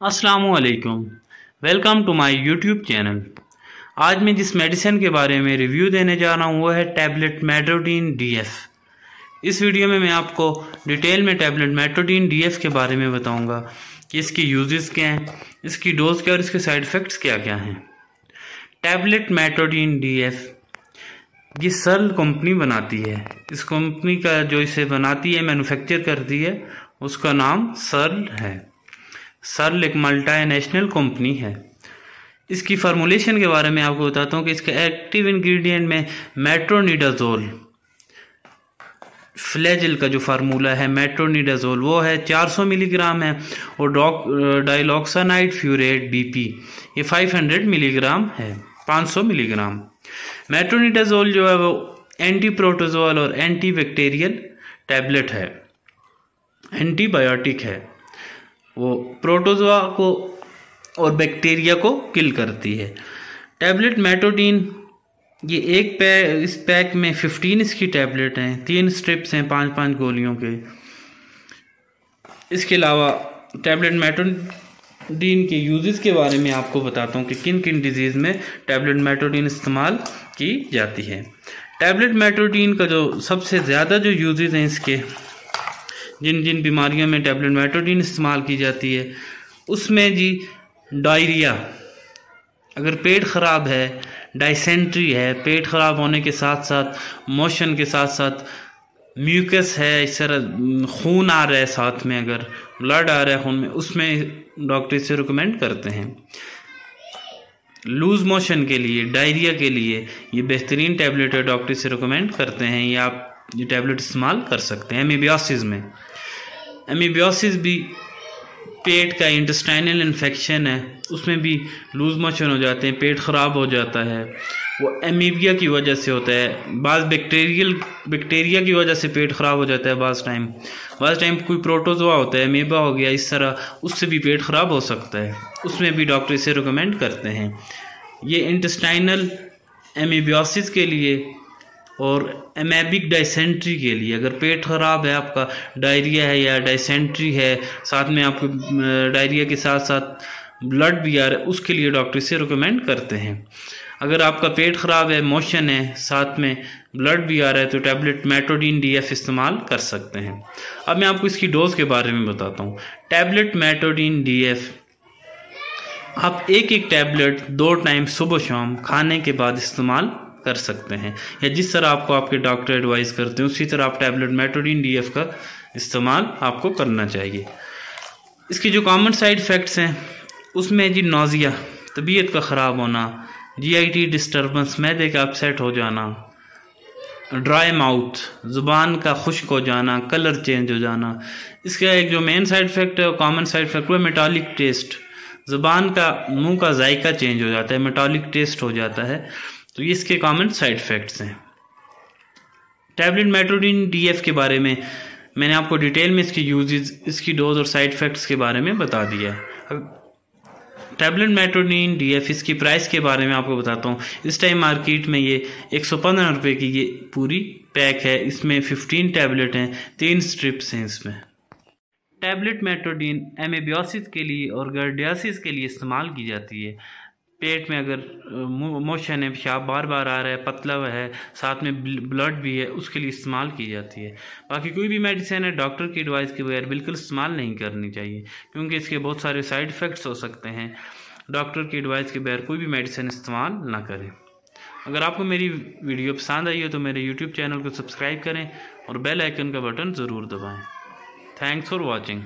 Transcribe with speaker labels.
Speaker 1: अस्सलामुअलैकुम। Welcome to my YouTube channel. आज मैं जिस मेडिसिन के बारे में रिव्यू देने जा रहा हूँ वो है टैबलेट मेट्रोडीन डीएफ। इस वीडियो में मैं आपको डिटेल में टैबलेट मेट्रोडीन डीएफ के बारे में बताऊँगा कि इसकी यूजेस क्या हैं, इसकी डोज क्या और इसके साइड इफ़ेक्ट्स क्या क्या हैं। टैबलेट मेट्रोडीन डीएफ ये सर्ल कंपनी बनाती है। इस कंपनी का जो इसे बनाती है, मैन्युफैक्चर करती है, उसका नाम सर्ल है। सर्ल एक मल्टीनेशनल कंपनी है। इसकी फार्मूलेशन के बारे में आपको बताता हूँ कि इसका एक्टिव इंग्रेडिएंट में मेट्रोनिडाजोल, फ्लैजिल का जो फार्मूला है मेट्रोनिडाजोल वो है 400 मिलीग्राम है, और डाइलॉक्सानाइड फ्यूरेट बीपी ये 500 मिलीग्राम है, 500 मिलीग्राम। मेट्रोनिडाजोल जो है वो एंटी प्रोटोजोल और एंटी बैक्टीरियल टैबलेट है, एंटीबायोटिक है। वो प्रोटोजोआ को और बैक्टीरिया को किल करती है। टैबलेट मेट्रोडीन ये इस पैक में 15 इसकी टैबलेट हैं, 3 स्ट्रिप्स हैं 5-5 गोलियों के। इसके अलावा टैबलेट मेट्रोडीन के यूजेस के बारे में आपको बताता हूँ कि किन किन डिजीज़ में टैबलेट मेट्रोडीन इस्तेमाल की जाती है। टैबलेट मेट्रोडीन का जो सबसे ज़्यादा जो यूजेस हैं इसके, जिन जिन बीमारियों में टैबलेट मेट्रोडीन इस्तेमाल की जाती है उसमें जी डायरिया, अगर पेट ख़राब है, डाइसेंट्री है, पेट ख़राब होने के साथ साथ मोशन के साथ साथ म्यूकस है, इस तरह खून आ रहा है, साथ में अगर ब्लड आ रहा है खून में, उसमें डॉक्टर इसे रिकमेंड करते हैं। लूज़ मोशन के लिए, डायरिया के लिए ये बेहतरीन टैबलेट है, डॉक्टर इसे रिकमेंड करते हैं। ये आप ये टैबलेट इस्तेमाल कर सकते हैं। एमीबियोसिस में, एमीबियोसिस भी पेट का इंटेस्टाइनल इन्फेक्शन है, उसमें भी लूज़ मोशन हो जाते हैं, पेट ख़राब हो जाता है, वो एमीबिया की वजह से होता है। बैक्टीरिया की वजह से पेट ख़राब हो जाता है। बाज़ टाइम कोई प्रोटोजोआ होता है, एमीबा हो गया, इस तरह उससे भी पेट ख़राब हो सकता है, उसमें भी डॉक्टर इसे रिकमेंड करते हैं। ये इंटेस्टाइनल एमीबियोसिस के लिए और एमेबिक डाइसेंट्री के लिए, अगर पेट ख़राब है आपका, डायरिया है या डाइसेंट्री है, साथ में आपको डायरिया के साथ साथ ब्लड भी आ रहा है, उसके लिए डॉक्टर इसे रिकमेंड करते हैं। अगर आपका पेट ख़राब है, मोशन है, साथ में ब्लड भी आ रहा है, तो टैबलेट मेट्रोडीन डीएफ इस्तेमाल कर सकते हैं। अब मैं आपको इसकी डोज़ के बारे में बताता हूँ। टैबलेट मेट्रोडीन डीएफ आप एक टैबलेट 2 टाइम सुबह शाम खाने के बाद इस्तेमाल कर सकते हैं, या जिस तरह आपको आपके डॉक्टर एडवाइस करते हैं उसी तरह आप टैबलेट मेट्रोडीन डीएफ का इस्तेमाल आपको करना चाहिए। इसकी जो कॉमन साइड इफ़ेक्ट्स हैं उसमें जी नौजिया, तबीयत का ख़राब होना, जीआईटी डिस्टर्बेंस, मैदे का अपसेट हो जाना, ड्राई माउथ, ज़ुबान का खुश्क हो जाना, कलर चेंज हो जाना। इसका एक जो मेन साइड इफ़ेक्ट है, कॉमन साइड इफ़ेक्ट, वो मेटालिक टेस्ट, ज़ुबान का, मुंह का जायका चेंज हो जाता है, मेटालिक टेस्ट हो जाता है। तो ये इसके कॉमन साइड इफ़ेक्ट्स हैं। टैबलेट मेट्रोडीन डीएफ के बारे में मैंने आपको डिटेल में इसकी यूजेस, इसकी डोज और साइड इफ़ेक्ट्स के बारे में बता दिया है। टैबलेट मेट्रोडीन डीएफ इसकी प्राइस के बारे में आपको बताता हूँ। इस टाइम मार्केट में ये 115 रुपये की ये पूरी पैक है। इसमें 15 टैबलेट हैं, 3 स्ट्रिप्स हैं इसमें। टैबलेट मेट्रोडीन एमीबियोसिस के लिए और गर्डियासिस के लिए इस्तेमाल की जाती है। पेट में अगर मोशन है, पेशाब बार बार आ रहा है, पतला है, साथ में ब्लड भी है, उसके लिए इस्तेमाल की जाती है। बाकी कोई भी मेडिसिन है डॉक्टर की एडवाइस के बगैर बिल्कुल इस्तेमाल नहीं करनी चाहिए, क्योंकि इसके बहुत सारे साइड इफ़ेक्ट्स हो सकते हैं। डॉक्टर की एडवाइस के बगैर कोई भी मेडिसिन इस्तेमाल ना करें। अगर आपको मेरी वीडियो पसंद आई हो तो मेरे यूट्यूब चैनल को सब्सक्राइब करें और बेल आइकन का बटन ज़रूर दबाएँ। Thanks for watching.